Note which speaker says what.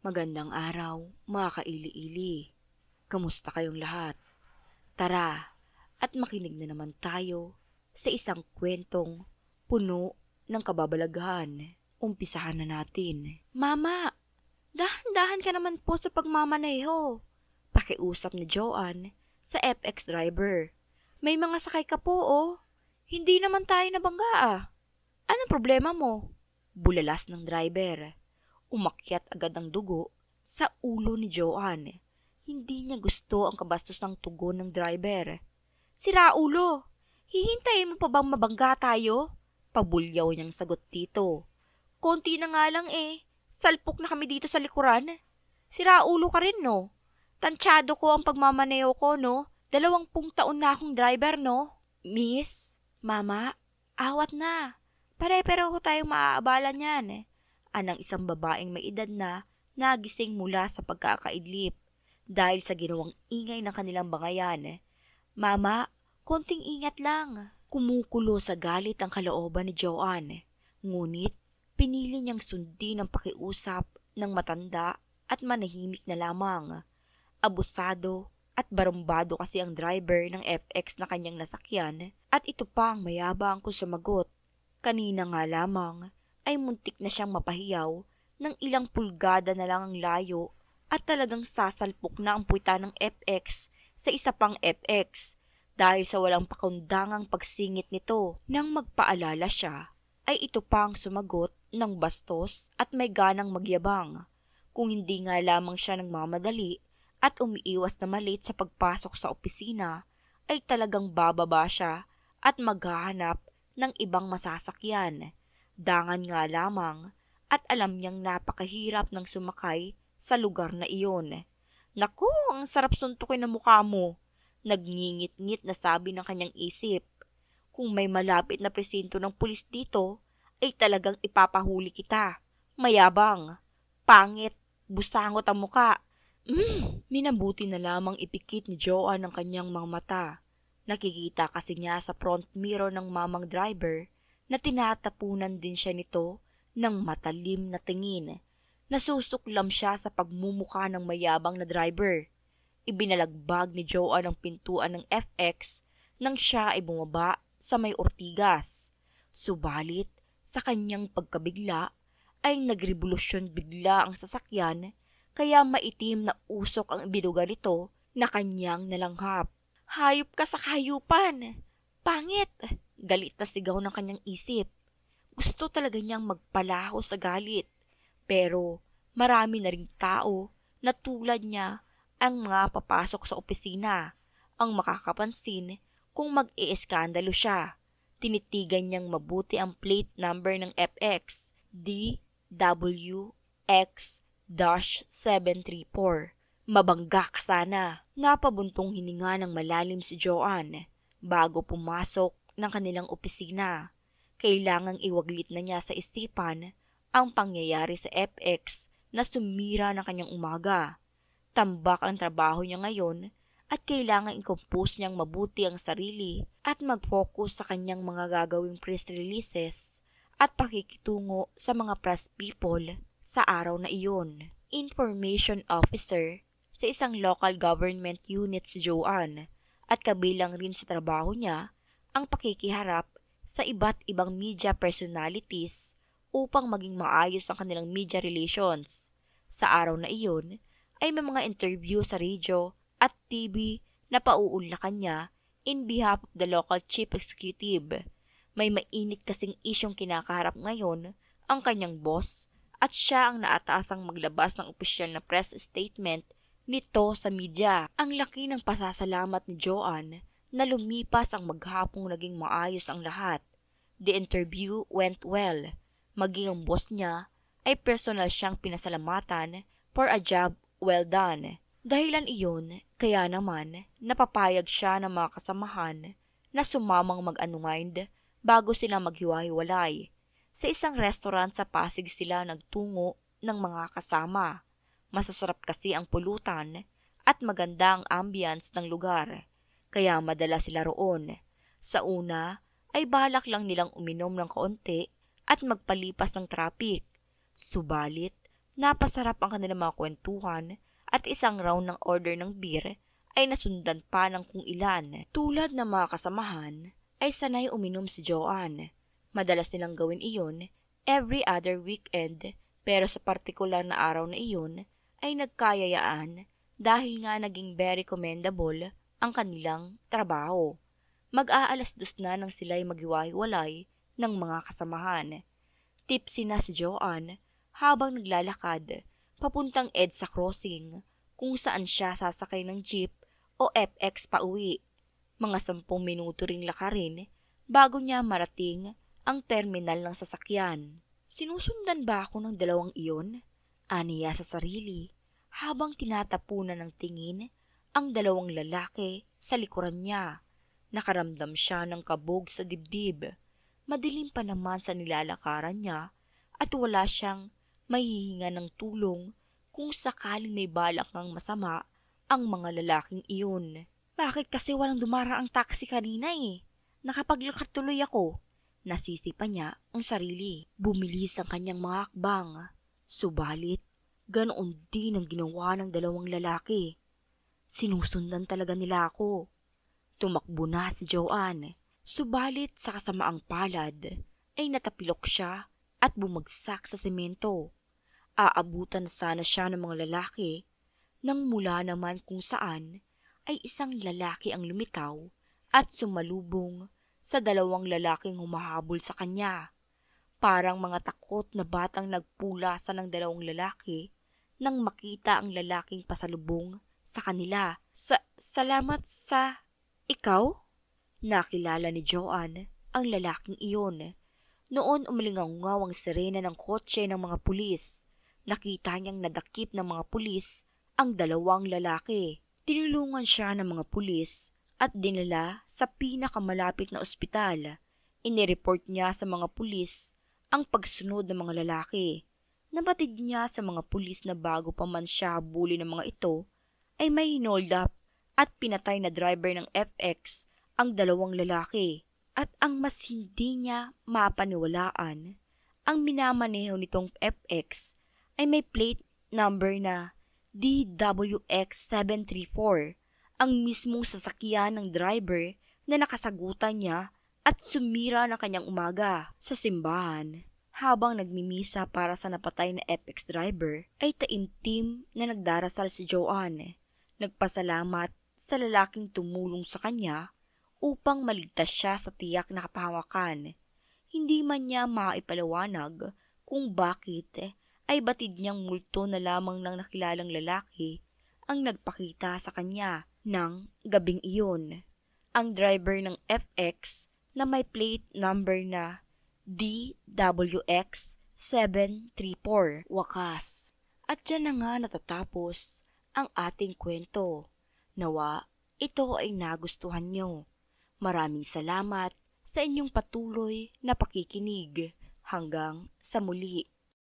Speaker 1: Magandang araw, mga kaili-ili. Kamusta kayong lahat? Tara, at makinig na naman tayo sa isang kwentong puno ng kababalaghan. Umpisahan na natin. Mama, dahan-dahan ka naman po sa pagmamaneho. Pakiusap ni Joanne sa FX driver. May mga sakay ka po, oh. Hindi naman tayo nabangga, ah. Anong problema mo? Bulalas ng driver. Umakyat agad ang dugo sa ulo ni Joanne. Hindi niya gusto ang kabastos ng tugon ng driver. Sira ulo! Hihintayin mo pa bang mabangga tayo? Pabulyaw niyang sagot dito. Konti na nga lang eh. Salpok na kami dito sa likuran. Sira ulo ka rin, no? Tansyado ko ang pagmamaneo ko, no? 20 taon na akong driver, no? Miss, Mama, awat na. Pare-pareho tayong maaabala niyan. Anang isang babaeng may edad na nagising mula sa pagkakaidlip dahil sa ginawang ingay ng kanilang bangayan. Mama, konting ingat lang. Kumukulo sa galit ang kalooban ni Joanne. Ngunit pinili niyang sundin ang pakiusap ng matanda at manahimik na lamang. Abusado at barumbado kasi ang driver ng FX na kanyang nasakyan at ito pa ang mayabang kung sumagot. Kanina nga lamang ay muntik na siyang mapahiyaw ng ilang pulgada na lang ang layo at talagang sasalpok na ang puwita ng FX sa isa pang FX dahil sa walang pakundangang pagsingit nito. Nang magpaalala siya, ay ito pang sumagot ng bastos at may ganang magyabang. Kung hindi nga lamang siya nagmamadali at umiiwas na malit sa pagpasok sa opisina, ay talagang bababa siya at maghahanap ng ibang masasakyan. Dangan nga lamang at alam niyang napakahirap ng sumakay sa lugar na iyon. Naku, ang sarap suntukin ng mukha mo. Nagngingit-ngit na sabi ng kanyang isip. Kung may malapit na presinto ng pulis dito, ay talagang ipapahuli kita. Mayabang, pangit, busangot ang muka. Minabuti na lamang ipikit ni Joanne ang kanyang mga mata. Nakikita kasi niya sa front mirror ng mamang driver na tinatapunan din siya nito ng matalim na tingin. Nasusuklam siya sa pagmumukha ng mayabang na driver. Ibinalagbag ni Joanne ang pintuan ng FX nang siya ay bumaba sa may ortigas. Subalit, sa kanyang pagkabigla, ay nagrevolusyon bigla ang sasakyan kaya maitim na usok ang ibinuga nito na kanyang nalanghap. Hayop ka sa kahayupan! Pangit! Galit na sigaw ng kanyang isip. Gusto talaga niyang magpalaho sa galit. Pero marami na ring tao na tulad niya ang mga papasok sa opisina ang makakapansin kung mag-ieskandalo siya. Tinitigan niyang mabuti ang plate number ng FX, DWX-734. Mabangga ka sana. Napabuntong hininga ng malalim si Joanne bago pumasok ng kanilang opisina. Kailangang iwaglit na niya sa isipan ang pangyayari sa FX na sumira ng kanyang umaga. Tambak ang trabaho niya ngayon at kailangang i-compose niyang mabuti ang sarili at mag-focus sa kanyang mga gagawing press releases at pakikitungo sa mga press people sa araw na iyon. Information officer sa isang local government unit si Joanne at kabilang rin sa trabaho niya ang pakikiharap sa iba't ibang media personalities upang maging maayos ang kanilang media relations. Sa araw na iyon ay may mga interview sa radyo at TV na pauunlakan niya in behalf of the local chief executive. May mainit kasing isyong kinakaharap ngayon ang kanyang boss at siya ang naataasang maglabas ng opisyal na press statement nito sa media. Ang laki ng pasasalamat ni Joanne na lumipas ang maghapong naging maayos ang lahat. The interview went well. Maging ang boss niya ay personal siyang pinasalamatan for a job well done. Dahilan iyon, kaya naman napapayag siya ng mga kasamahan na sumamang mag-unwind bago sila maghiwa-hiwalay. Sa isang restaurant sa Pasig sila nagtungo ng mga kasama. Masasarap kasi ang pulutan at maganda ang ambience ng lugar, kaya madala sila roon. Sa una ay balak lang nilang uminom ng kaunti at magpalipas ng traffic. Subalit, Napasarap ang kanilang mga kwentuhan at isang round ng order ng beer ay nasundan pa ng kung ilan. Tulad ng mga kasamahan, ay sanay uminom si Joanne. Madalas nilang gawin iyon every other weekend, pero sa partikular na araw na iyon ay nagkayayaan dahil nga naging very commendable ang kanilang trabaho. Mag-aalas-dos na nang sila'y maghiwa-hiwalay ng mga kasamahan. Tipsy na si Joanne habang naglalakad papuntang EDSA Crossing kung saan siya sasakay ng jeep o FX pauwi. Mga 10 minuto ring lakarin bago niya marating ang terminal ng sasakyan. Sinusundan ba ako ng dalawang iyon? Aniya sa sarili habang tinatapunan ng tingin ang dalawang lalaki sa likuran niya. Nakaramdam siya ng kabog sa dibdib. Madilim pa naman sa nilalakaran niya at wala siyang mahihinga ng tulong kung sakaling may balak ng masama ang mga lalaking iyon. Bakit kasi walang dumaraang taxi kanina eh? Nakapaglakad tuloy ako. Nasisipa niya ang sarili. Bumilis ang kanyang mga hakbang. Subalit, ganoon din ang ginawa ng dalawang lalaki. Sinusundan talaga nila ako. Tumakbo na si Joanne. Subalit sa kasamaang palad ay natapilok siya at bumagsak sa semento. Aabutan sana siya ng mga lalaki nang mula naman kung saan ay isang lalaki ang lumitaw at sumalubong sa dalawang lalaking humahabol sa kanya. Parang mga takot na batang nagpulasan ng dalawang lalaki nang makita ang lalaking pasalubong sa kanila. Salamat sa ikaw? Nakilala ni Joanne ang lalaking iyon. Noon umalingaw ang sirena ng kotse ng mga pulis. Nakita niyang nadakip ng mga pulis ang dalawang lalaki. Tinulungan siya ng mga pulis at dinala sa pinakamalapit na ospital. Inireport niya sa mga pulis ang pagsunod ng mga lalaki. Nabatid niya sa mga pulis na bago pa man siya habulin ng mga ito, ay may hinold up at pinatay na driver ng FX ang dalawang lalaki. At ang mas hindi niya mapaniwalaan, ang minamaneho nitong FX ay may plate number na DWX734, ang mismong sasakyan ng driver na nakasagutan niya at sumira ng kanyang umaga sa simbahan. Habang nagmimisa para sa napatay na FX driver, ay taimtim na nagdarasal si Joanne. Nagpasalamat sa lalaking tumulong sa kanya upang maligtas siya sa tiyak na kapahawakan. Hindi man niya maipaliwanag kung bakit ay batid niyang multo na lamang ng nakilalang lalaki ang nagpakita sa kanya ng gabing iyon. Ang driver ng FX na may plate number na DWX734. Wakas. At dyan na nga natatapos ang ating kwento. Nawa, ito ay nagustuhan nyo. Maraming salamat sa inyong patuloy na pakikinig. Hanggang sa muli.